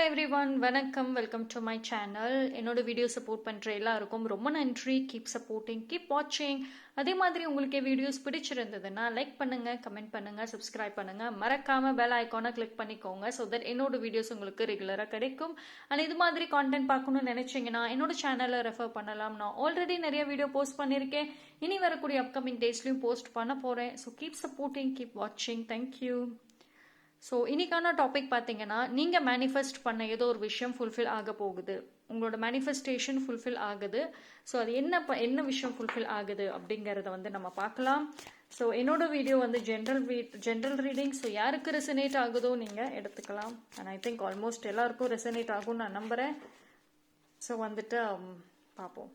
Everyone, வணக்கம். Welcome to my channel. என்னோட video support பண்ணுற எல்லாருக்கும் ரொம்ப நன்றி. கீப் சப்போர்ட்டிங், கீப் வாட்சிங். அதே மாதிரி உங்களுக்கு வீடியோஸ் பிடிச்சிருந்ததுன்னா லைக் பண்ணுங்க, கமெண்ட் பண்ணுங்க, சப்ஸ்கிரைப் பண்ணுங்க. மறக்காம பெல் ஐக்கானை கிளிக் பண்ணிக்கோங்க. ஸோ தட் என்னோட வீடியோஸ் உங்களுக்கு ரெகுலராக கிடைக்கும். அண்ட் இது மாதிரி கான்டென்ட் பார்க்கணும்னு நினைச்சீங்கன்னா என்னோட சேனலை ரெஃபர் பண்ணலாம். நான் ஆல்ரெடி நிறைய வீடியோ போஸ்ட் பண்ணியிருக்கேன். இனி வரக்கூடிய அப்கமிங் டேஸ்லையும் போஸ்ட் பண்ண போகிறேன். ஸோ கீப் சப்போர்ட்டிங், கீப் வாட்சிங். தேங்க்யூ. ஸோ இன்னைக்கான டாபிக் பார்த்தீங்கன்னா, நீங்கள் மேனிஃபெஸ்ட் பண்ண ஏதோ ஒரு விஷயம் ஃபுல்ஃபில் ஆக போகுது. உங்களோட மேனிஃபெஸ்டேஷன் ஃபுல்ஃபில் ஆகுது. ஸோ அது என்ன விஷயம் ஃபுல்ஃபில் ஆகுது அப்படிங்கிறத நம்ம பார்க்கலாம். ஸோ என்னோட வீடியோ ஜென்ரல் ரீடிங். ஸோ யாருக்கு ரெசனேட் ஆகுதோ நீங்கள் எடுத்துக்கலாம். அண்ட் ஐ திங்க் ஆல்மோஸ்ட் எல்லாருக்கும் ரெசனேட் ஆகும்னு நான் நம்புகிறேன். ஸோ பார்ப்போம்.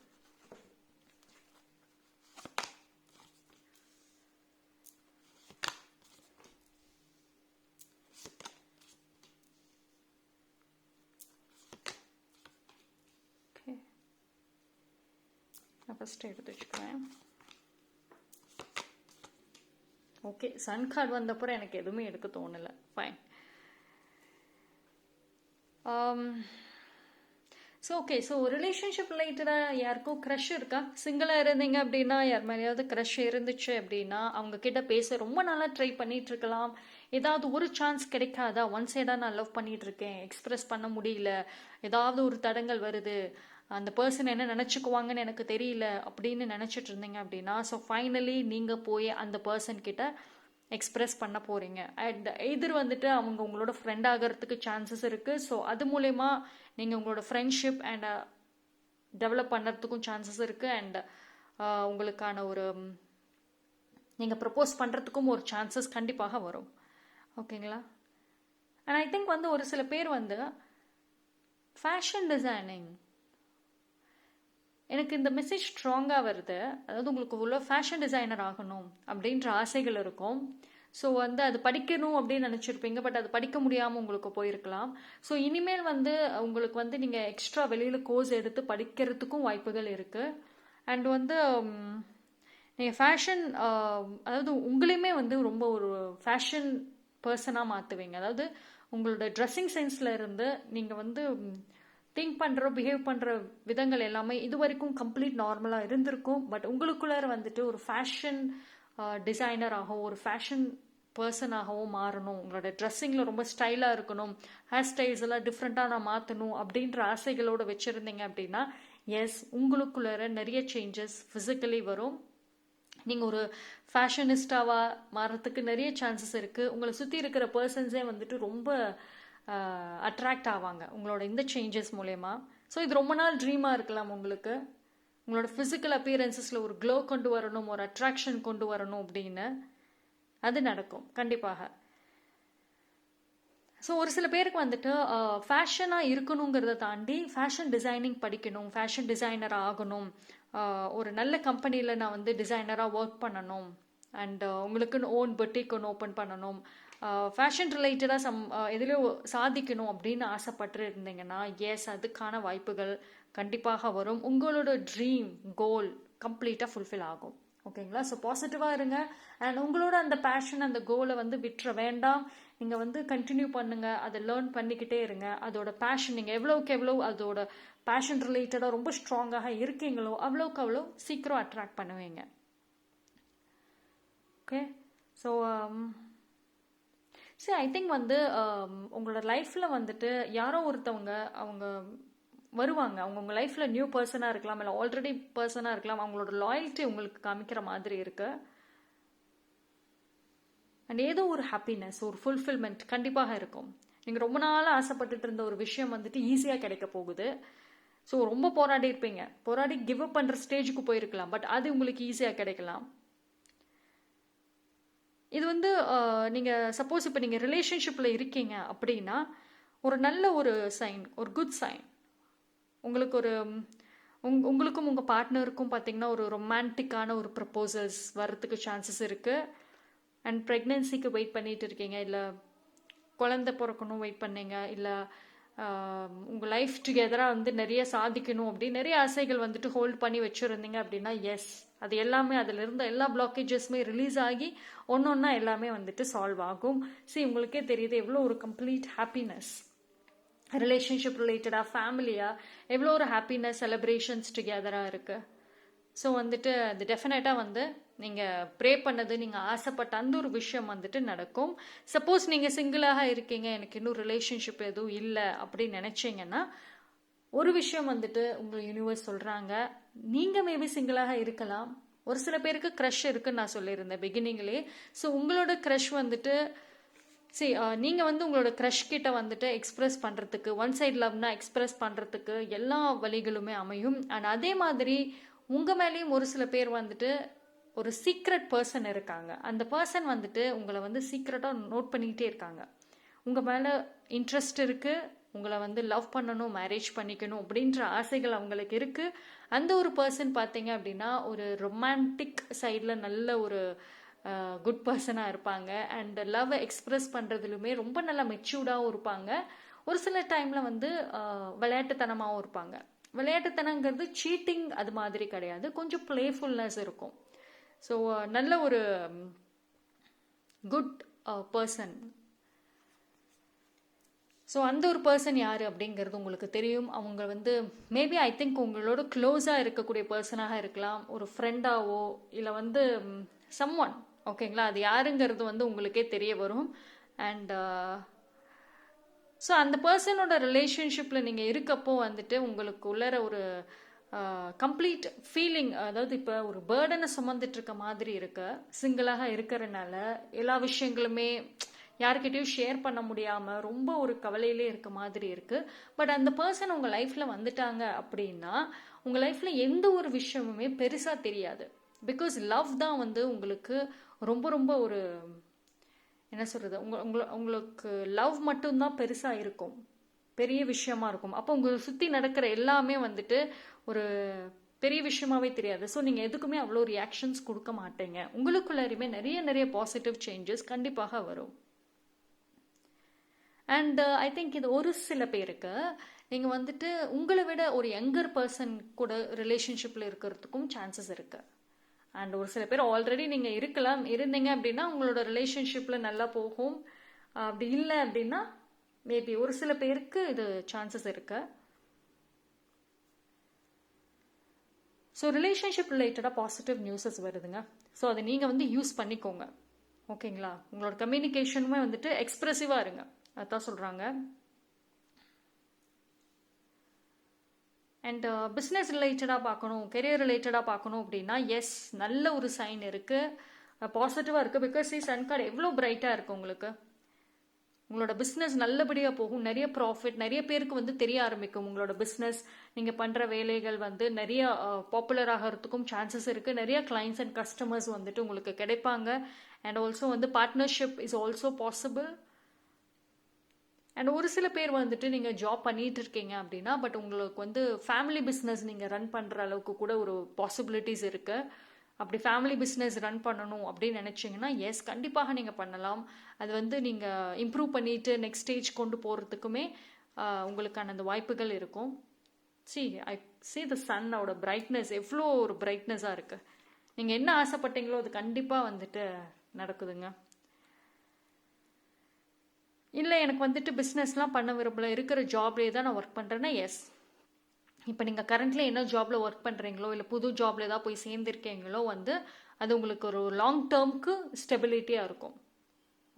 நான் ஃபஸ்ட்டு எடுத்து வச்சுக்கிறேன். ஓகே, சன் கார்டு வந்தப்பறம் எனக்கு எதுவுமே எடுக்க தோணலை. ஃபைன். ஸோ ரிலேஷன்ஷிப் ரிலேட்டடாக யாருக்கும் க்ரஷ் இருக்கா? சிங்கிளாக இருந்தீங்க அப்படின்னா, யார் மேலேயாவது க்ரஷ் இருந்துச்சு அப்படின்னா அவங்க கிட்ட பேச ரொம்ப நாளாக ட்ரை பண்ணிட்டு இருக்கலாம். ஏதாவது ஒரு சான்ஸ் கிடைக்காதா? ஒன் சைடாக நான் லவ் பண்ணிட்டு இருக்கேன், எக்ஸ்பிரஸ் பண்ண முடியல, ஏதாவது ஒரு தடங்கள் வருது, அந்த பர்சன் என்ன நினச்சிக்குவாங்கன்னு எனக்கு தெரியல அப்படின்னு நினச்சிட்டு இருந்தீங்க அப்படின்னா, ஸோ ஃபைனலி நீங்கள் போய் அந்த பர்சன் கிட்ட எக்ஸ்பிரஸ் பண்ண போகிறீங்க. அண்ட் எதிர் அவங்க உங்களோட ஃப்ரெண்ட் ஆகிறதுக்கு சான்சஸ் இருக்குது. ஸோ அது மூலயமா நீங்கள் உங்களோட ஃப்ரெண்ட்ஷிப் அண்ட் டெவலப் பண்ணுறதுக்கும் சான்சஸ் இருக்குது. அண்ட் உங்களுக்கான நீங்கள் ப்ரப்போஸ் பண்ணுறதுக்கும் ஒரு சான்சஸ் கண்டிப்பாக வரும். ஓகேங்களா? அண்ட் ஐ திங்க் ஒரு சில பேர் ஃபேஷன் டிசைனிங், எனக்கு இந்த மெசேஜ் ஸ்ட்ராங்காக வருது. அதாவது உங்களுக்கு உள்ள ஃபேஷன் டிசைனர் ஆகணும் அப்படின்ற ஆசைகள் இருக்கும். ஸோ அது படிக்கணும் அப்படின்னு நினச்சிருப்பீங்க. பட் அது படிக்க முடியாமல் உங்களுக்கு போயிருக்கலாம். ஸோ இனிமேல் உங்களுக்கு நீங்கள் எக்ஸ்ட்ரா வெளியில் கோர்ஸ் எடுத்து படிக்கிறதுக்கும் வாய்ப்புகள் இருக்குது. அண்ட் நீங்கள் ஃபேஷன், அதாவது உங்களையுமே ரொம்ப ஒரு ஃபேஷன் பர்சனாக மாற்றுவீங்க. அதாவது உங்களோட ட்ரெஸ்ஸிங் சென்ஸில் இருந்து நீங்கள் திங்க் பண்ணுற, பிஹேவ் பண்ணுற விதங்கள் எல்லாமே இது வரைக்கும் கம்ப்ளீட் நார்மலாக இருந்திருக்கும். பட் உங்களுக்குள்ளார ஒரு ஃபேஷன் டிசைனராகவும் ஒரு ஃபேஷன் பர்சனாகவும் மாறணும், உங்களோட ட்ரெஸ்ஸிங்கில் ரொம்ப ஸ்டைலாக இருக்கணும், ஹேர் ஸ்டைல்ஸ் எல்லாம் டிஃப்ரெண்ட்டாக நான் மாற்றணும் அப்படின்ற ஆசைகளோடு வச்சுருந்தீங்க அப்படின்னா, எஸ், உங்களுக்குள்ளார நிறைய சேஞ்சஸ் ஃபிசிக்கலி வரும். நீங்கள் ஒரு ஃபேஷனிஸ்டாவாக மாறத்துக்கு நிறைய சான்சஸ் இருக்குது. உங்களை சுற்றி இருக்கிற பர்சன்ஸே ரொம்ப அட்ராக்ட் ஆவாங்க உங்களோட இந்த சேஞ்சஸ் மூலயமா. ஸோ இது ரொம்ப நாள் ட்ரீமாக இருக்கலாம் உங்களுக்கு. உங்களோட ஃபிசிக்கல் அப்பியரன்சஸில் ஒரு க்ளோ கொண்டு வரணும், ஒரு அட்ராக்ஷன் கொண்டு வரணும் அப்படின்னு அது நடக்கும் கண்டிப்பாக. ஸோ ஒரு சில பேருக்கு ஃபேஷனாக இருக்கணுங்கிறத தாண்டி ஃபேஷன் டிசைனிங் படிக்கணும், ஃபேஷன் டிசைனர் ஆகணும், ஒரு நல்ல கம்பெனியில் நான் டிசைனராக ஒர்க் பண்ணணும், அண்ட் உங்களுக்குன்னு ஓன் பொட்டிக் ஒன்று ஓப்பன் பண்ணணும், ஃபேஷன் ரிலேட்டடாக எதுலேயோ சாதிக்கணும் அப்படின்னு ஆசைப்பட்டு இருந்தீங்கன்னா, எஸ், அதுக்கான வாய்ப்புகள் கண்டிப்பாக வரும். உங்களோட ட்ரீம் கோல் கம்ப்ளீட்டாக ஃபுல்ஃபில் ஆகும். ஓகேங்களா? ஸோ பாசிட்டிவாக இருங்க. அண்ட் உங்களோட அந்த பேஷன், அந்த கோலை விட்டுற வேண்டாம். நீங்கள் கண்டினியூ பண்ணுங்கள், அதை லேர்ன் பண்ணிக்கிட்டே இருங்க. அதோட பேஷன் நீங்கள் எவ்வளோக்கு எவ்வளோ அதோட பேஷன் ரிலேட்டடாக ரொம்ப ஸ்ட்ராங்காக இருக்கீங்களோ அவ்வளோக்கு அவ்வளோ சீக்கிரம் அட்ராக்ட் பண்ணுவீங்க. ஓகே. ஸோ சரி, ஐ திங்க் உங்களோட லைஃப்பில் யாரோ ஒருத்தவங்க அவங்க வருவாங்க. அவங்க உங்கள் லைஃப்பில் நியூ பர்சனாக இருக்கலாம், இல்லை ஆல்ரெடி பர்சனாக இருக்கலாம். அவங்களோட லாயல்ட்டி உங்களுக்கு காமிக்கிற மாதிரி இருக்கு. அண்ட் ஏதோ ஒரு ஹாப்பினஸ், ஒரு ஃபுல்ஃபில்மெண்ட் கண்டிப்பாக இருக்கும். நீங்கள் ரொம்ப நாளாக ஆசைப்பட்டுட்டு இருந்த ஒரு விஷயம் ஈஸியாக கிடைக்க போகுது. ஸோ ரொம்ப போராடி இருப்பீங்க, போராடி கிவ் அப் பண்ணுற ஸ்டேஜுக்கு போயிருக்கலாம். பட் அது உங்களுக்கு ஈஸியாக கிடைக்கலாம். இது நீங்கள் சப்போஸ் இப்போ நீங்கள் ரிலேஷன்ஷிப்பில் இருக்கீங்க அப்படின்னா, ஒரு நல்ல ஒரு சைன், ஒரு குட் சைன். உங்களுக்கு உங்களுக்கும் உங்கள் பார்ட்னருக்கும் பார்த்தீங்கன்னா ஒரு ரொமான்டிக்கான ஒரு ப்ரப்போசல்ஸ் வர்றதுக்கு சான்சஸ் இருக்குது. அண்ட் ப்ரெக்னென்சிக்கு வெயிட் பண்ணிட்டு இருக்கீங்க, இல்லை குழந்தை பிறக்கணும் வெயிட் பண்ணீங்க, இல்லை உங்கள் லைஃப் டுகெதராக நிறைய சாதிக்கணும் அப்படின்னு நிறைய ஆசைகள் ஹோல்ட் பண்ணி வச்சுருந்தீங்க அப்படின்னா, எஸ், அது எல்லாமே அதில் இருந்த எல்லா பிளாக்கேஜஸ்மே ரிலீஸ் ஆகி ஒன்றா எல்லாமே சால்வ் ஆகும். சரி, உங்களுக்கே தெரியுது எவ்வளோ ஒரு கம்ப்ளீட் ஹாப்பினஸ் ரிலேஷன்ஷிப் ரிலேட்டடாக ஃபேமிலியாக எவ்வளோ ஒரு ஹாப்பினஸ் செலிப்ரேஷன்ஸ் டுகெதராக இருக்குது. ஸோ வந்துட்டு அது டெஃபினட்டாக வந்து நீங்கள் ப்ரே பண்ணது, நீங்கள் ஆசைப்பட்ட அந்த ஒரு விஷயம் வந்துட்டு நடக்கும். சப்போஸ் நீங்கள் சிங்கிளாக இருக்கீங்க, எனக்கு இன்னும் ரிலேஷன்ஷிப் எதுவும் இல்லை அப்படின்னு நினச்சிங்கன்னா, ஒரு விஷயம் வந்துட்டு உங்கள் யூனிவர்ஸ் சொல்கிறாங்க, நீங்கள் மேபி சிங்கிளாக இருக்கலாம். ஒரு சில பேருக்கு க்ரஷ் இருக்குன்னு நான் சொல்லியிருந்தேன் பிகினிங்லேயே. ஸோ உங்களோட க்ரஷ் வந்துட்டு நீங்கள் வந்து உங்களோட க்ரஷ் கிட்ட வந்துட்டு எக்ஸ்பிரஸ் பண்ணுறதுக்கு, ஒன் சைட் லவ்னா எக்ஸ்பிரஸ் பண்ணுறதுக்கு எல்லா வழிகளுமே அமையும். அண்ட் அதே மாதிரி உங்கள் மேலேயும் ஒரு சில பேர் வந்துட்டு ஒரு சீக்ரெட் பர்சன் இருக்காங்க. அந்த பர்சன் வந்துட்டு உங்களை வந்து சீக்ரெட்டாக நோட் பண்ணிக்கிட்டே இருக்காங்க. உங்கள் மேலே இன்ட்ரெஸ்ட் இருக்குது, உங்களை வந்து லவ் பண்ணணும், மேரேஜ் பண்ணிக்கணும் அப்படின்ற ஆசைகள் அவங்களுக்கு இருக்குது. அந்த ஒரு பர்சன் பார்த்தீங்க அப்படின்னா ஒரு ரொமான்டிக் சைடில் நல்ல ஒரு குட் பர்சனாக இருப்பாங்க. அண்ட் லவ் எக்ஸ்பிரஸ் பண்ணுறதுலுமே ரொம்ப நல்லா மெச்சூர்டாகவும் இருப்பாங்க. ஒரு சில டைமில் வந்து விளையாட்டுத்தனமாகவும் இருப்பாங்க. விளையாட்டுத்தனங்கிறது சீட்டிங் அது மாதிரி கிடையாது, கொஞ்சம் பிளேஃபுல்னஸ் இருக்கும். ஸோ நல்ல ஒரு குட் பர்சன். ஸோ அந்த ஒரு பர்சன் யார் அப்படிங்கிறது உங்களுக்கு தெரியும். அவங்க வந்து மேபி ஐ திங்க் உங்களோட க்ளோஸாக இருக்கக்கூடிய பர்சனாக இருக்கலாம், ஒரு ஃப்ரெண்டாவோ இல்லை வந்து சம்ஒன். ஓகேங்களா, அது யாருங்கிறது வந்து உங்களுக்கே தெரிய வரும். அண்ட் ஸோ அந்த பர்சனோட ரிலேஷன்ஷிப்பில் நீங்கள் இருக்கப்போ வந்துட்டு உங்களுக்கு உள்ளர ஒரு கம்ப்ளீட் ஃபீலிங், அதாவது இப்போ ஒரு பேர்டனை சுமந்துட்டு இருக்க மாதிரி இருக்கு. சிங்கிளாக இருக்கிறனால எல்லா விஷயங்களுமே யார்கிட்டயும் ஷேர் பண்ண முடியாமல் ரொம்ப ஒரு கவலையிலே இருக்க மாதிரி இருக்கு. பட் அந்த பர்சன் உங்கள் லைஃப்பில் வந்துட்டாங்க அப்படின்னா உங்கள் லைஃப்பில் எந்த ஒரு விஷயமுமே பெருசாக தெரியாது. பிகாஸ் லவ் தான் வந்து உங்களுக்கு ரொம்ப ரொம்ப ஒரு என்ன சொல்கிறது, உங்களுக்கு லவ் மட்டும்தான் பெருசாக இருக்கும், பெரிய விஷயமா இருக்கும். அப்போ உங்களை சுற்றி நடக்கிற எல்லாமே வந்துட்டு ஒரு பெரிய விஷயமாவே தெரியாது. ஸோ நீங்கள் எதுக்குமே அவ்வளோ ரியாக்ஷன்ஸ் கொடுக்க மாட்டீங்க. உங்களுக்குள்ளாரையுமே நிறைய நிறைய பாசிட்டிவ் சேஞ்சஸ் கண்டிப்பாக வரும். அண்ட் ஐ திங்க் இது ஒரு சில பேருக்கு நீங்கள் வந்துட்டு உங்களை விட ஒரு யங்கர் பர்சன் கூட ரிலேஷன்ஷிப்பில் இருக்கிறதுக்கும் சான்சஸ் இருக்குது. அண்ட் ஒரு சில பேர் ஆல்ரெடி நீங்கள் இருந்தீங்க அப்படின்னா உங்களோட ரிலேஷன்ஷிப்பில் நல்லா போகும். அப்படி இல்லை அப்படின்னா மேபி ஒரு சில பேருக்கு இது சான்சஸ் இருக்கு. ஸோ ரிலேஷன்ஷிப் ரிலேட்டடாக பாசிட்டிவ் நியூஸஸ் வருதுங்க. ஸோ அதை நீங்கள் வந்து யூஸ் பண்ணிக்கோங்க. ஓகேங்களா, உங்களோட கம்யூனிகேஷனுமே வந்துட்டு எக்ஸ்பிரசிவாக இருங்க, அதான் சொல்கிறாங்க. அண்ட் பிஸ்னஸ் ரிலேட்டடாக பார்க்கணும், கெரியர் ரிலேட்டடாக பார்க்கணும் அப்படின்னா எஸ், நல்ல ஒரு சைன் இருக்குது, பாசிட்டிவாக இருக்குது. பிகாஸ் சன் கார்டு எவ்வளோ பிரைட்டாக இருக்குது உங்களுக்கு. உங்களோட பிஸ்னஸ் நல்லபடியாக போகும், நிறைய ப்ராஃபிட், நிறைய பேருக்கு வந்து தெரிய ஆரம்பிக்கும் உங்களோட பிஸ்னஸ், நீங்கள் பண்ணுற வேலைகள் வந்து நிறைய பாப்புலர் ஆகிறதுக்கும் சான்சஸ் இருக்குது. நிறைய கிளைண்ட்ஸ் அண்ட் கஸ்டமர்ஸ் வந்துட்டு உங்களுக்கு கிடைப்பாங்க. அண்ட் ஆல்சோ வந்து partnership is also possible. And ஒரு சில பேர் வந்துட்டு நீங்கள் ஜாப் பண்ணிட்டு இருக்கீங்க அப்படின்னா பட் உங்களுக்கு வந்து ஃபேமிலி பிஸ்னஸ் நீங்கள் ரன் பண்ணுற அளவுக்கு கூட ஒரு பாசிபிலிட்டிஸ் இருக்குது. அப்படி ஃபேமிலி பிஸ்னஸ் ரன் பண்ணணும் அப்படின்னு நினச்சிங்கன்னா எஸ், கண்டிப்பாக நீங்கள் பண்ணலாம். அது வந்து நீங்கள் இம்ப்ரூவ் பண்ணிவிட்டு நெக்ஸ்ட் ஸ்டேஜ் கொண்டு போகிறதுக்குமே உங்களுக்கான அந்த வாய்ப்புகள் இருக்கும். ஐ see the சன்னோட பிரைட்னஸ் எவ்வளோ ஒரு பிரைட்னஸாக இருக்குது. நீங்கள் என்ன ஆசைப்பட்டீங்களோ அது கண்டிப்பாக வந்துட்டு நடக்குதுங்க. இல்லை எனக்கு வந்துட்டு பிஸ்னஸ்லாம் பண்ண விரும்பல, இருக்கிற ஜாப்லேயே தான் நான் ஒர்க் பண்ணுறேன்னா எஸ். இப்போ நீங்கள் கரண்ட்லி என்ன ஜாபில் ஒர்க் பண்ணுறீங்களோ இல்லை புது ஜாபில் ஏதாவது போய் சேர்ந்துருக்கீங்களோ வந்து அது உங்களுக்கு ஒரு லாங் டேர்முக்கு ஸ்டெபிலிட்டியாக இருக்கும்.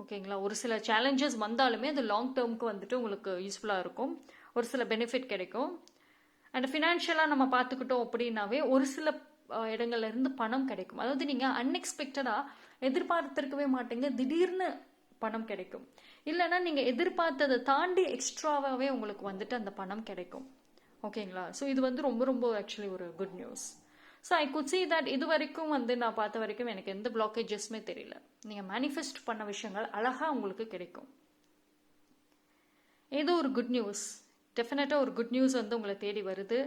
ஓகேங்களா, ஒரு சில சேலஞ்சஸ் வந்தாலுமே அது லாங் டேர்முக்கு வந்துட்டு உங்களுக்கு யூஸ்ஃபுல்லாக இருக்கும், ஒரு சில பெனிஃபிட் கிடைக்கும். அண்ட் ஃபினான்ஷியலாக நம்ம பார்த்துக்கிட்டோம் அப்படின்னாவே ஒரு சில இடங்கள்ல இருந்து பணம் கிடைக்கும். அதாவது நீங்கள் அன்எக்ஸ்பெக்டடாக எதிர்பார்த்திருக்கவே மாட்டீங்க, திடீர்னு பணம் கிடைக்கும். இல்லைன்னா நீங்கள் எதிர்பார்த்ததை தாண்டி எக்ஸ்ட்ராவாகவே உங்களுக்கு வந்துட்டு அந்த பணம் கிடைக்கும். ஓகேங்களா, ஸோ இது வந்து ரொம்ப ரொம்ப ஆக்சுவலி ஒரு good news. So I could see that இது வரைக்கும் வந்து நான் பார்த்த வரைக்கும் எனக்கு எந்த பிளாக்கேஜஸ்மே தெரியல. நீங்கள் மேனிஃபெஸ்ட் பண்ண விஷயங்கள் அழகாக உங்களுக்கு கிடைக்கும். ஏதோ ஒரு குட் நியூஸ், டெஃபினட்டாக ஒரு குட் நியூஸ் வந்து உங்களை தேடி வருது.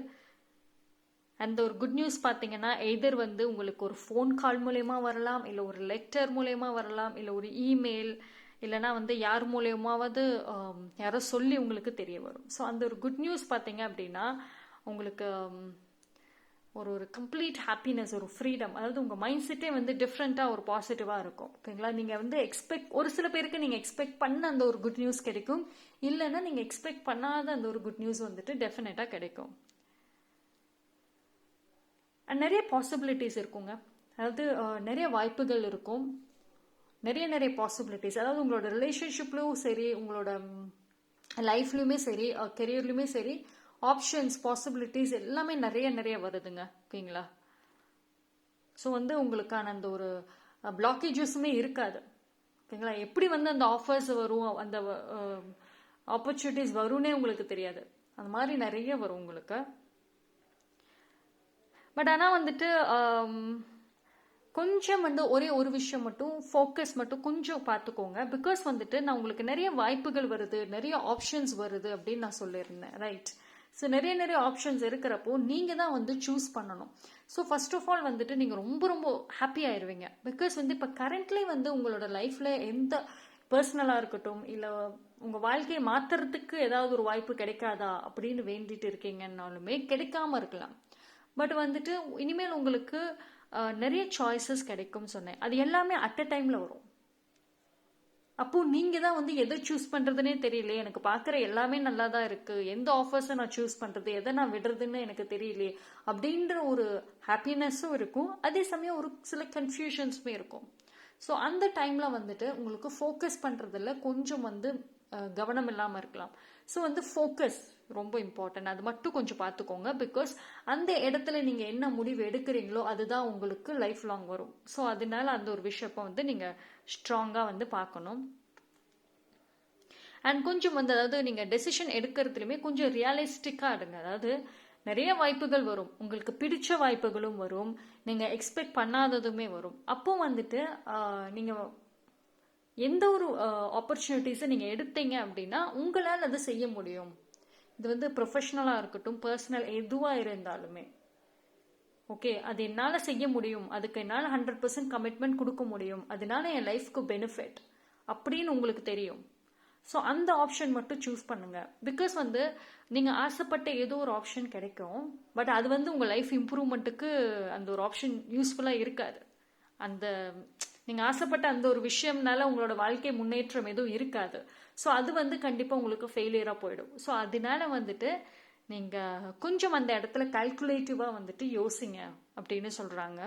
அந்த ஒரு குட் நியூஸ் பார்த்தீங்கன்னா எதர் வந்து உங்களுக்கு ஒரு ஃபோன் கால் மூலயமா வரலாம், இல்லை ஒரு லெட்டர் மூலயமா வரலாம், இல்லை ஒரு இமெயில், இல்லைனா வந்து யார் மூலயமாவது யாரோ சொல்லி உங்களுக்கு தெரிய வரும். ஸோ அந்த ஒரு குட் நியூஸ் பார்த்தீங்க அப்படின்னா உங்களுக்கு ஒரு ஒரு கம்ப்ளீட் ஹாப்பினஸ், ஒரு ஃப்ரீடம். அதாவது உங்கள் மைண்ட் செட்டே வந்து டிஃப்ரெண்ட்டாக ஒரு பாசிட்டிவாக இருக்கும். ஓகேங்களா? நீங்கள் வந்து ஒரு சில பேருக்கு நீங்கள் எக்ஸ்பெக்ட் பண்ண அந்த ஒரு குட் நியூஸ் கிடைக்கும், இல்லைன்னா நீங்கள் எக்ஸ்பெக்ட் பண்ணாத அந்த ஒரு குட் நியூஸ் வந்துட்டு டெஃபினட்டாக கிடைக்கும். அண்ட் நிறைய பாசிபிலிட்டிஸ் இருக்குங்க. அதாவது நிறைய வாய்ப்புகள் இருக்கும், நிறைய பாசிபிலிட்டிஸ். அதாவது உங்களோட ரிலேஷன்ஷிப்லையும் சரி, உங்களோட லைஃப்லையுமே சரி, கெரியர்லையுமே சரி, ஆப்ஷன்ஸ், பாசிபிலிட்டிஸ் எல்லாமே நிறைய வருதுங்க. ஓகேங்களா? ஸோ வந்து உங்களுக்கான அந்த ஒரு பிளாக்கேஜஸுமே இருக்காது. ஓகேங்களா? எப்படி வந்து அந்த ஆஃபர்ஸ் வரும், அந்த ஆப்பர்ச்சுனிட்டிஸ் வரும்னே உங்களுக்கு தெரியாது. அந்த மாதிரி நிறைய வரும் உங்களுக்கு. பட் ஆனால் வந்துட்டு கொஞ்சம் வந்து ஒரே ஒரு விஷயம் மட்டும், ஃபோக்கஸ் மட்டும் கொஞ்சம் பார்த்துக்கோங்க. பிகாஸ் வந்துட்டு நான் உங்களுக்கு நிறைய வாய்ப்புகள் வருது, நிறைய ஆப்ஷன்ஸ் வருது அப்படின்னு நான் சொல்லியிருந்தேன், ரைட்? ஸோ நிறைய ஆப்ஷன்ஸ் இருக்கிறப்போ நீங்கள் தான் வந்து சூஸ் பண்ணணும். ஸோ ஃபர்ஸ்ட் ஆஃப் ஆல் வந்துட்டு நீங்கள் ரொம்ப ஹாப்பி ஆயிடுவீங்க. பிகாஸ் வந்து இப்போ கரண்ட்லி வந்து உங்களோட லைஃப்பில் எந்த பர்சனலாக இருக்கட்டும், இல்லை உங்கள் வாழ்க்கையை மாற்றுறதுக்கு ஏதாவது ஒரு வாய்ப்பு கிடைக்காதா அப்படின்னு வேண்டிட்டு இருக்கீங்கன்னாலுமே கிடைக்காம இருக்கலாம். பட் வந்துட்டு இனிமேல் உங்களுக்கு நிறைய சாய்ஸஸ் கிடைக்கும் சொன்னேன். அது எல்லாமே அட் அ டைம்ல வரும். அப்போ நீங்க தான் வந்து எதை சூஸ் பண்றதுன்னே தெரியல, எனக்கு பார்க்குற எல்லாமே நல்லா தான் இருக்கு, எந்த ஆஃபர்ஸை நான் சூஸ் பண்றது, எதை நான் விடுறதுன்னு எனக்கு தெரியலையே அப்படின்ற ஒரு ஹாப்பினஸும் இருக்கும். அதே சமயம் ஒரு சில கன்ஃபியூஷன்ஸுமே இருக்கும். ஸோ அந்த டைம்ல வந்துட்டு உங்களுக்கு ஃபோக்கஸ் பண்றதுல கொஞ்சம் வந்து கவனம் இல்லாமல் இருக்கலாம். ஸோ வந்து ஃபோக்கஸ் ரொம்ப இம்பார்ட்டன்ட். அது மட்டும் கொஞ்சம் பார்த்துக்கோங்க. பிகாஸ் அந்த இடத்துல நீங்கள் என்ன முடிவு எடுக்கிறீங்களோ அதுதான் உங்களுக்கு லைஃப் லாங் வரும். ஸோ அதனால அந்த ஒரு விஷயப்போ வந்து நீங்கள் ஸ்ட்ராங்காக வந்து பார்க்கணும். அண்ட் கொஞ்சம் வந்து அதாவது நீங்கள் டெசிஷன் எடுக்கிறதுலையுமே கொஞ்சம் ரியலிஸ்டிக்காக எடுங்க. அதாவது நிறைய வாய்ப்புகள் வரும், உங்களுக்கு பிடிச்ச வாய்ப்புகளும் வரும், நீங்கள் எக்ஸ்பெக்ட் பண்ணாததுமே வரும். அப்போ வந்துட்டு நீங்கள் எந்த ஒரு ஆப்பர்ச்சுனிட்டிஸை நீங்கள் எடுத்தீங்க அப்படின்னா உங்களால் அதை செய்ய முடியும். இது வந்து ப்ரொஃபஷனலாக இருக்கட்டும், பர்சனல் எதுவாக இருந்தாலுமே ஓகே, அது என்னால் செய்ய முடியும், அதுக்கு என்னால் 100% கமிட்மெண்ட் கொடுக்க முடியும், அதனால என் லைஃப்க்கு பெனிஃபிட் அப்படின்னு உங்களுக்கு தெரியும். ஸோ அந்த ஆப்ஷன் மட்டும் சூஸ் பண்ணுங்க. பிகாஸ் வந்து நீங்கள் ஆசைப்பட்ட ஏதோ ஒரு ஆப்ஷன் கிடைக்கும், பட் அது வந்து உங்கள் லைஃப் இம்ப்ரூவ்மெண்ட்டுக்கு அந்த ஒரு ஆப்ஷன் யூஸ்ஃபுல்லாக இருக்காது. அந்த நீங்கள் ஆசைப்பட்ட அந்த ஒரு விஷயம்னால உங்களோட வாழ்க்கை முன்னேற்றம் எதுவும் இருக்காது. ஸோ அது வந்து கண்டிப்பாக உங்களுக்கு ஃபெயிலியராக போயிடும். ஸோ அதனால வந்துட்டு நீங்கள் கொஞ்சம் அந்த இடத்துல கால்குலேட்டிவாக வந்துட்டு யோசிங்க அப்படின்னு சொல்கிறாங்க.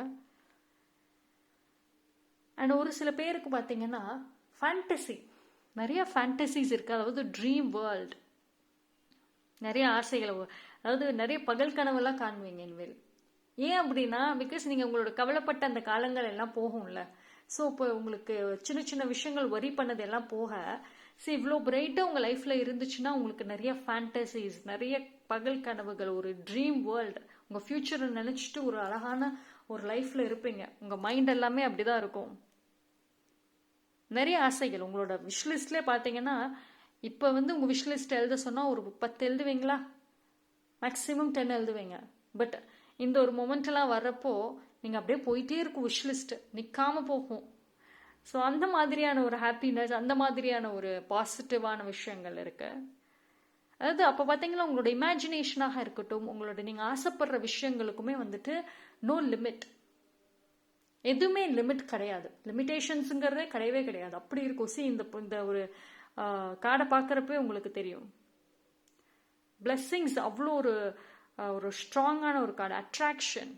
அண்ட் ஒரு சில பேருக்கு பார்த்தீங்கன்னா ஃபேண்டசி, நிறைய ஃபேண்டசிஸ் இருக்குது. அதாவது ட்ரீம் வேர்ல்டு, நிறைய ஆசைகளை, அதாவது நிறைய பகல் கனவெல்லாம் காணுவீங்க இனிமேல். ஏன் அப்படின்னா பிகாஸ் நீங்கள் உங்களோட கவலைப்பட்ட அந்த காலங்கள் எல்லாம் போகும்ல. ஸோ இப்போ உங்களுக்கு சின்ன விஷயங்கள் வரி பண்ணது எல்லாம் போக, ஸோ இவ்வளோ பிரைட்டாக உங்கள் லைஃப்பில் இருந்துச்சுன்னா உங்களுக்கு நிறைய ஃபேண்டசிஸ், நிறைய பகல் கனவுகள், ஒரு ட்ரீம் வேர்ல்டு, உங்கள் ஃப்யூச்சரை நினச்சிட்டு ஒரு அழகான ஒரு லைஃப்பில் இருப்பீங்க. உங்கள் மைண்ட் எல்லாமே அப்படி தான் இருக்கும். நிறைய ஆசைகள் உங்களோட விஷ்லிஸ்ட்லேயே பார்த்தீங்கன்னா, இப்போ வந்து உங்கள் விஷ்லிஸ்ட் எழுத சொன்னால் ஒரு 10 எழுதுவீங்களா, மேக்ஸிமம் 10 எழுதுவீங்க. பட் இந்த ஒரு மொமெண்ட்லாம் வர்றப்போ நீங்கள் அப்படியே போயிட்டே இருக்கும், விஷ்லிஸ்ட் நிற்காம போகும். ஸோ அந்த மாதிரியான ஒரு ஹாப்பினஸ், அந்த மாதிரியான ஒரு பாசிட்டிவான விஷயங்கள் இருக்கு. அதாவது அப்போ பார்த்தீங்கன்னா உங்களோட இமேஜினேஷனாக இருக்கட்டும், உங்களோட நீங்கள் ஆசைப்படுற விஷயங்களுக்குமே வந்துட்டு நோ லிமிட், எதுவுமே லிமிட் கிடையாது, லிமிட்டேஷன்ஸுங்கிறதே கிடையவே கிடையாது. அப்படி இருக்கும். சி இந்த ஒரு கார்டை பார்க்குறப்பே உங்களுக்கு தெரியும். பிளெஸ்ஸிங்ஸ் அவ்வளோ ஒரு ஸ்ட்ராங்கான ஒரு கார்டு. அட்ராக்ஷன்,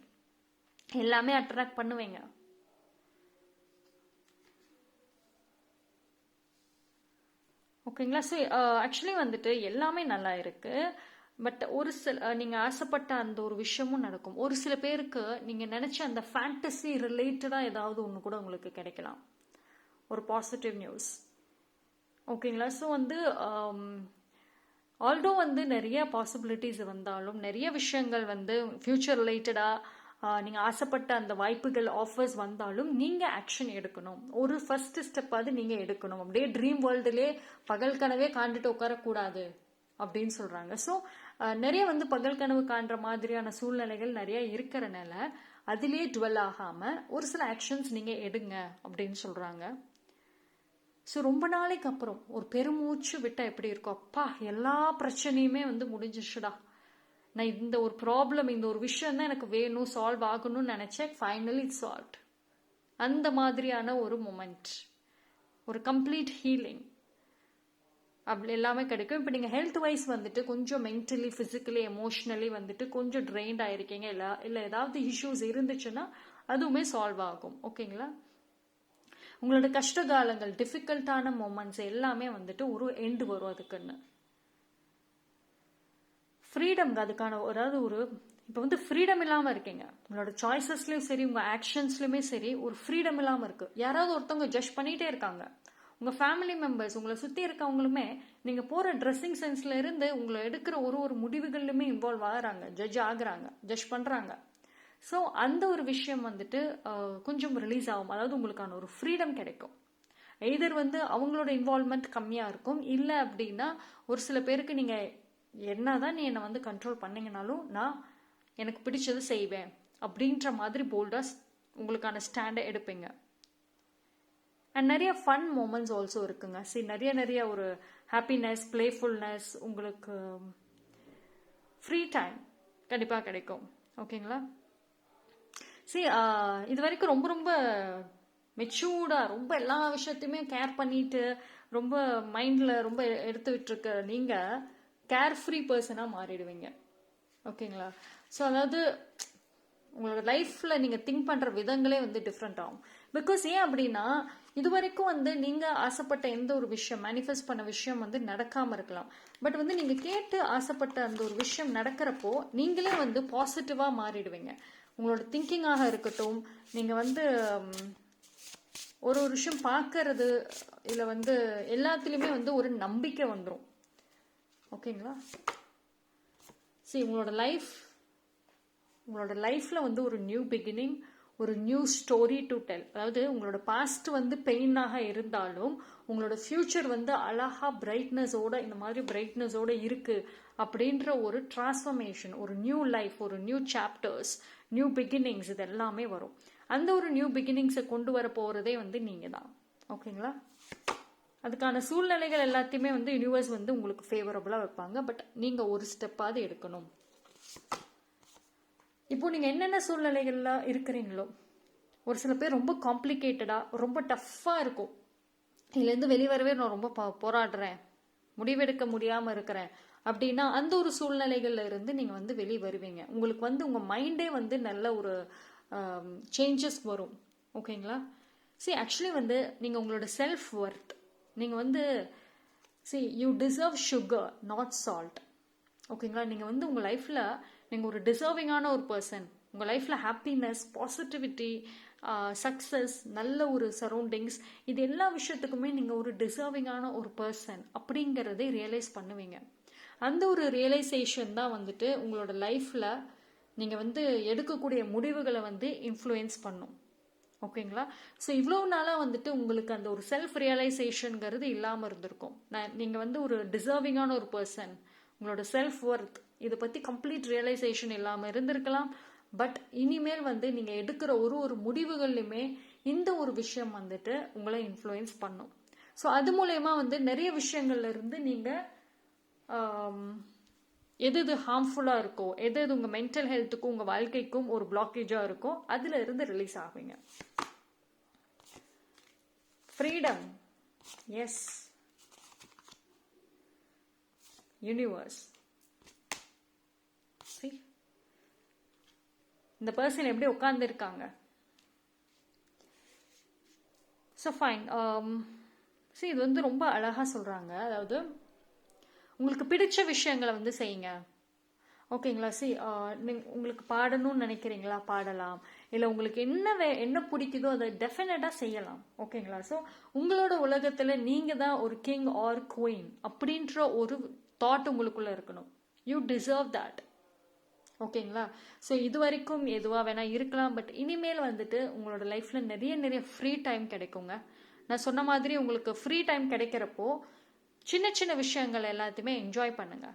எல்லாமே அட்ராக்ட் பண்ணுவீங்க. ஓகேங்களா? ஸோ ஆக்சுவலி வந்துட்டு எல்லாமே நல்லா இருக்கு. பட் ஒரு சில நீங்கள் ஆசைப்பட்ட அந்த ஒரு விஷயமும் நடக்கும். ஒரு சில பேருக்கு நீங்கள் நினச்ச அந்த ஃபேண்டசி ரிலேட்டடாக ஏதாவது ஒன்று கூட உங்களுக்கு கிடைக்கலாம், ஒரு பாசிட்டிவ் நியூஸ். ஓகேங்களா? ஸோ வந்து ஆல்டோ வந்து நிறைய பாசிபிலிட்டிஸ் வந்தாலும், நிறைய விஷயங்கள் வந்து ஃப்யூச்சர் ரிலேட்டடாக நீங்கள் ஆசைப்பட்ட அந்த வாய்ப்புகள், ஆஃபர்ஸ் வந்தாலும் நீங்கள் ஆக்ஷன் எடுக்கணும். ஒரு ஃபர்ஸ்ட் ஸ்டெப்பாவது நீங்கள் எடுக்கணும். அப்படியே ட்ரீம் வேர்ல்டுலே பகல் கனவே காண்டுட்டு உட்காரக்கூடாது அப்படின்னு சொல்கிறாங்க. ஸோ நிறைய வந்து பகல் கனவு காண்ற மாதிரியான சூழ்நிலைகள் நிறைய இருக்கிறனால அதிலே டுவெல் ஆகாமல் ஒரு சில ஆக்ஷன்ஸ் நீங்கள் எடுங்க அப்படின்னு சொல்கிறாங்க. ஸோ ரொம்ப நாளைக்கு அப்புறம் ஒரு பெருமூச்சு விட்டால் எப்படி இருக்கும், அப்பா எல்லா பிரச்சனையுமே வந்து முடிஞ்சிச்சுடா, நான் இந்த ஒரு ப்ராப்ளம், இந்த ஒரு விஷயம் தான் எனக்கு வேணும், சால்வ் ஆகணும்னு நினைச்சேன், ஃபைனலி இட்ஸ் சால்வ்ட். அந்த மாதிரியான ஒரு மொமெண்ட், ஒரு கம்ப்ளீட் ஹீலிங் அப்படி எல்லாமே கிடைக்கும். இப்போ நீங்கள் ஹெல்த் வைஸ் வந்துட்டு கொஞ்சம் மென்டலி, ஃபிசிக்கலி, எமோஷ்னலி வந்துட்டு கொஞ்சம் ட்ரெயின்ட் ஆயிருக்கீங்க, இல்லை ஏதாவது இஷ்யூஸ் இருந்துச்சுன்னா அதுவுமே சால்வ் ஆகும். ஓகேங்களா? உங்களோட கஷ்ட காலங்கள், டிஃபிகல்ட்டான மொமெண்ட்ஸ் எல்லாமே வந்துட்டு ஒரு எண்டு வரும் அதுக்குன்னு. ஃப்ரீடம், அதுக்கான அதாவது ஒரு இப்போ வந்து ஃப்ரீடம் இல்லாமல் இருக்கீங்க. உங்களோட சாய்ஸஸ்லையும் சரி, உங்கள் ஆக்ஷன்ஸ்லையுமே சரி, ஒரு ஃப்ரீடம் இல்லாமல் இருக்கு. யாராவது ஒருத்தவங்க ஜட்ஜ் பண்ணிகிட்டே இருக்காங்க. உங்கள் ஃபேமிலி மெம்பர்ஸ், உங்களை சுற்றி இருக்கவங்களுமே நீங்கள் போகிற ட்ரெஸ்ஸிங் சென்ஸ்ல இருந்து உங்களை எடுக்கிற ஒரு முடிவுகள்லையுமே இன்வால்வ் ஆகுறாங்க, ஜட்ஜ் ஆகுறாங்க, ஜட்ஜ் பண்ணுறாங்க. ஸோ அந்த ஒரு விஷயம் வந்துட்டு கொஞ்சம் ரிலீஸ் ஆகும். அதாவது உங்களுக்கான ஒரு ஃப்ரீடம் கிடைக்கும். எய்தர் வந்து அவங்களோட இன்வால்வ்மெண்ட் கம்மியாக இருக்கும், இல்லை அப்படின்னா ஒரு சில பேருக்கு நீங்கள் என்னதான் நீ என்னை வந்து கண்ட்ரோல் பண்ணீங்கனாலும் நான் எனக்கு பிடிச்சது செய்வேன் அப்படின்ற மாதிரி போல்டாக உங்களுக்கான ஸ்டாண்டை எடுப்பீங்க. அண்ட் நிறைய ஃபன் மூமெண்ட்ஸ் ஆல்சோ இருக்குங்க. சரி, நிறைய ஒரு ஹாப்பினஸ், பிளேஃபுல்னஸ், உங்களுக்கு ஃப்ரீ டைம் கண்டிப்பாக கிடைக்கும். ஓகேங்களா? சரி, இது வரைக்கும் ரொம்ப ரொம்ப மெச்சூர்டாக ரொம்ப எல்லா விஷயத்தையுமே கேர் பண்ணிட்டு ரொம்ப மைண்டில் ரொம்ப எடுத்து விட்டுருக்க நீங்கள் கேர் ஃப்ரீ பர்சனாக மாறிடுவீங்க. ஓகேங்களா? ஸோ அதாவது உங்களோட லைஃப்பில் நீங்கள் திங்க் பண்ணுற விதங்களே வந்து டிஃப்ரெண்ட் ஆகும். பிகாஸ் ஏன் அப்படின்னா, இது வரைக்கும் வந்து நீங்கள் ஆசைப்பட்ட எந்த ஒரு விஷயம், மேனிஃபெஸ்ட் பண்ண விஷயம் வந்து நடக்காமல் இருக்கலாம். பட் வந்து நீங்கள் கேட்டு ஆசைப்பட்ட அந்த ஒரு விஷயம் நடக்கிறப்போ நீங்களே வந்து பாசிட்டிவாக மாறிடுவீங்க. உங்களோட திங்கிங்காக இருக்கட்டும், நீங்கள் வந்து ஒரு விஷயம் பார்க்கறது, இல்லை வந்து எல்லாத்துலேயுமே வந்து ஒரு நம்பிக்கை வந்துடும். ஓகேங்களா? சரி, உங்களோட லைஃப்பில் வந்து ஒரு நியூ பிகினிங், ஒரு நியூ ஸ்டோரி டு டெல். அதாவது உங்களோட பாஸ்ட் வந்து பெயினாக இருந்தாலும் உங்களோட ஃபியூச்சர் வந்து அழகா பிரைட்னஸோட, இந்த மாதிரி பிரைட்னஸோட இருக்கு அப்படின்ற ஒரு டிரான்ஸ்ஃபர்மேஷன், ஒரு நியூ லைஃப், ஒரு நியூ சாப்டர்ஸ், நியூ பிகினிங்ஸ், இது எல்லாமே வரும். அந்த ஒரு நியூ பிகினிங்ஸை கொண்டு வர போகிறதே வந்து நீங்கள் தான். ஓகேங்களா? அதுக்கான சூழ்நிலைகள் எல்லாத்தையுமே வந்து யூனிவர்ஸ் வந்து உங்களுக்கு ஃபேவரபுளாக வைப்பாங்க. பட் நீங்கள் ஒரு ஸ்டெப்பாவது எடுக்கணும். இப்போ நீங்கள் என்னென்ன சூழ்நிலைகள்ல இருக்கிறீங்களோ, ஒரு சில பேர் ரொம்ப காம்ப்ளிகேட்டடாக, ரொம்ப டஃப்பாக இருக்கும், இதுலேருந்து வெளிவரவே நான் ரொம்ப போராடுறேன், முடிவெடுக்க முடியாமல் இருக்கிறேன் அப்படின்னா அந்த ஒரு சூழ்நிலைகள்ல இருந்து நீங்கள் வந்து வெளியே வருவீங்க. உங்களுக்கு வந்து உங்கள் மைண்டே வந்து நல்ல ஒரு சேஞ்சஸ் வரும். ஓகேங்களா? சரி, ஆக்சுவலி வந்து நீங்கள் உங்களோட செல்ஃப் ஒர்த், நீங்கள் வந்து you deserve sugar not salt. ஓகேங்களா? நீங்கள் வந்து உங்கள் லைஃப்பில் நீங்கள் ஒரு டிசர்விங்கான ஒரு பர்சன். உங்கள் லைஃப்பில் ஹாப்பினஸ், பாசிட்டிவிட்டி, சக்ஸஸ், நல்ல ஒரு சரௌண்டிங்ஸ், இது எல்லா விஷயத்துக்குமே நீங்கள் ஒரு டிசர்விங்கான ஒரு பர்சன் அப்படிங்கிறதை ரியலைஸ் பண்ணுவீங்க. அந்த ஒரு ரியலைசேஷன் தான் வந்துட்டு உங்களோட லைஃப்பில் நீங்கள் வந்து எடுக்கக்கூடிய முடிவுகளை வந்து இன்ஃப்ளூயன்ஸ் பண்ணும். ஓகேங்களா? ஸோ இவ்வளோ நாளாக வந்துட்டு உங்களுக்கு அந்த ஒரு செல்ஃப் ரியலைசேஷனுங்கிறது இல்லாமல் இருந்திருக்கும். நீங்கள் வந்து ஒரு டிசர்விங்கான ஒரு பர்சன், உங்களோட செல்ஃப் ஒர்த் இதை பற்றி கம்ப்ளீட் ரியலைசேஷன் இல்லாமல் இருந்திருக்கலாம். பட் இனிமேல் வந்து நீங்கள் எடுக்கிற ஒரு முடிவுகள்லையுமே இந்த ஒரு விஷயம் வந்துட்டு உங்களை இன்ஃப்ளூயன்ஸ் பண்ணும். ஸோ அது மூலயமா வந்து நிறைய விஷயங்கள்ல இருந்து நீங்கள் எது ஹார்ம்ஃபுல்லாக இருக்கோ, எது உங்கள் மென்டல் ஹெல்த்துக்கும் உங்கள் வாழ்க்கைக்கும் ஒரு பிளாக்கேஜாக இருக்கோ அதில் இருந்து ரிலீஸ் ஆகுவீங்க. Freedom, yes, universe. இந்த பர்சன் எப்படி உட்கார்ந்துருக்காங்க. So fine. இது வந்து ரொம்ப அழகாக சொல்கிறாங்க. அதாவது உங்களுக்கு பிடிச்ச விஷயங்களை வந்து செய்யுங்க. ஓகேங்களா? உங்களுக்கு பாடணும்னு நினைக்கிறீங்களா, பாடலாம். இல்லை உங்களுக்கு என்ன பிடிக்குதோ அதை டெஃபினட்டாக செய்யலாம். ஓகேங்களா? ஸோ உங்களோட உலகத்தில் நீங்கள் தான் ஒரு கிங் ஆர் குயின் அப்படின்ற ஒரு தாட் உங்களுக்குள்ளே இருக்கணும். You deserve that. ஓகேங்களா? ஸோ இது வரைக்கும் எதுவாக வேணால் இருக்கலாம். பட் இனிமேல் வந்துட்டு உங்களோட லைஃப்பில் நிறைய ஃப்ரீ டைம் கிடைக்குங்க. நான் சொன்ன மாதிரி உங்களுக்கு ஃப்ரீ டைம் கிடைக்கிறப்போ சின்ன விஷயங்கள் எல்லாத்தையுமே என்ஜாய் பண்ணுங்க.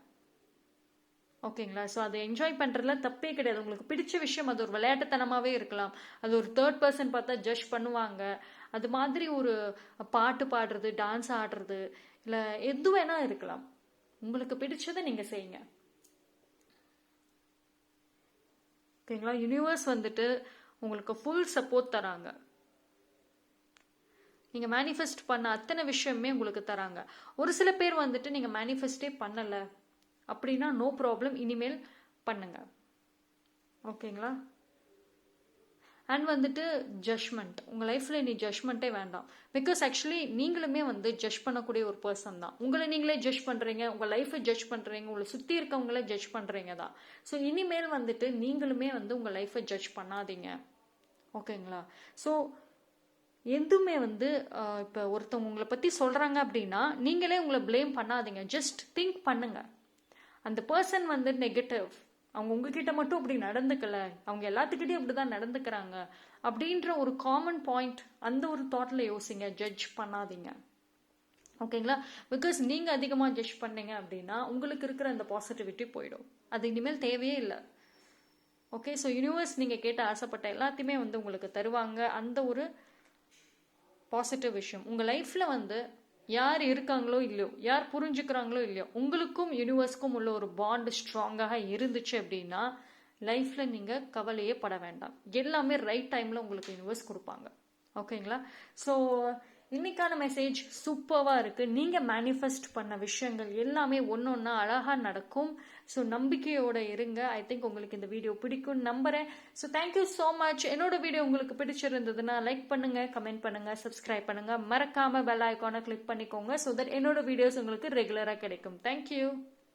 ஓகேங்களா? ஸோ அதை என்ஜாய் பண்ணுறதுல தப்பே கிடையாது. உங்களுக்கு பிடிச்ச விஷயம் அது ஒரு விளையாட்டுத்தனமாகவே இருக்கலாம், அது ஒரு தேர்ட் பர்சன் பார்த்தா ஜட்ஜ் பண்ணுவாங்க, அது மாதிரி ஒரு பாட்டு பாடுறது, டான்ஸ் ஆடுறது, இல்லை எது வேணா இருக்கலாம். உங்களுக்கு பிடிச்சதை நீங்கள் செய்யுங்க. ஓகேங்களா? யூனிவர்ஸ் வந்துட்டு உங்களுக்கு ஃபுல் சப்போர்ட் தராங்க. நீங்கள் மேனிஃபெஸ்ட் பண்ண அத்தனை விஷயமே உங்களுக்கு தராங்க. ஒரு சில பேர் வந்துட்டு நீங்கள் மேனிஃபெஸ்டே பண்ணலை அப்படின்னா நோ ப்ராப்ளம், இனிமேல் பண்ணுங்க. ஓகேங்களா? அண்ட் வந்துட்டு ஜட்ஜ்மெண்ட், உங்கள் லைஃப்பில் நீ ஜட்ஜ்மெண்ட்டே வேண்டாம். பிகாஸ் ஆக்சுவலி நீங்களுமே வந்து ஜட்ஜ் பண்ணக்கூடிய ஒரு பர்சன் தான். உங்களை நீங்களே ஜட்ஜ் பண்ணுறீங்க, உங்கள் லைஃப்பை ஜட்ஜ் பண்ணுறீங்க, உங்களை சுற்றி இருக்கவங்களே ஜட்ஜ் பண்ணுறீங்க தான். ஸோ இனிமேல் வந்துட்டு நீங்களுமே வந்து உங்கள் லைஃப்பை ஜட்ஜ் பண்ணாதீங்க. ஓகேங்களா? ஸோ எதுவுமே வந்து இப்போ ஒருத்தவங்க உங்களை பற்றி சொல்கிறாங்க அப்படின்னா நீங்களே உங்களை ப்ளேம் பண்ணாதீங்க. ஜஸ்ட் திங்க் பண்ணுங்க, அந்த பர்சன் வந்து நெகட்டிவ், அவங்க உங்ககிட்ட மட்டும் அப்படி நடந்துக்கல, அவங்க எல்லாத்துக்கிட்டையும் அப்படி தான் நடந்துக்கிறாங்க அப்படின்ற ஒரு காமன் பாயிண்ட், அந்த ஒரு தாட்டில் யோசிங்க, ஜட்ஜ் பண்ணாதீங்க. ஓகேங்களா? பிகாஸ் நீங்கள் அதிகமாக ஜட்ஜ் பண்ணீங்க அப்படின்னா உங்களுக்கு இருக்கிற அந்த பாசிட்டிவிட்டி போயிடும். அது இனிமேல் தேவையே இல்லை. ஓகே, ஸோ யூனிவர்ஸ் நீங்கள் கேட்ட ஆசைப்பட்ட எல்லாத்தையுமே வந்து உங்களுக்கு தருவாங்க. அந்த ஒரு பாசிட்டிவ் விஷயம் உங்கள் லைஃப்பில் வந்து யார் இருக்காங்களோ இல்லையோ, யார் புரிஞ்சுக்கிறாங்களோ இல்லையோ, உங்களுக்கும் யூனிவர்ஸ்க்கும் உள்ள ஒரு பாண்ட் ஸ்ட்ராங்காக இருந்துச்சு அப்படின்னா லைஃப்பில் நீங்கள் கவலையே பட வேண்டாம். எல்லாமே ரைட் டைமில் உங்களுக்கு யூனிவர்ஸ் கொடுப்பாங்க. ஓகேங்களா? ஸோ இன்னைக்கான மெசேஜ் சூப்பராக இருக்குது. நீங்கள் மேனிஃபெஸ்ட் பண்ண விஷயங்கள் எல்லாமே ஒன்று ஒன்றா அழகாக நடக்கும். ஸோ நம்பிக்கையோடு இருங்க. ஐ திங்க் உங்களுக்கு இந்த வீடியோ பிடிக்கும்னு நம்புகிறேன். So thank you so much. என்னோட வீடியோ உங்களுக்கு பிடிச்சிருந்ததுன்னா லைக் பண்ணுங்கள், கமெண்ட் பண்ணுங்கள், சப்ஸ்கிரைப் பண்ணுங்கள், மறக்காமல் பெல் ஐக்கானை கிளிக் பண்ணிக்கோங்க. ஸோ தட் என்னோட வீடியோஸ் உங்களுக்கு ரெகுலராக கிடைக்கும். தேங்க்யூ.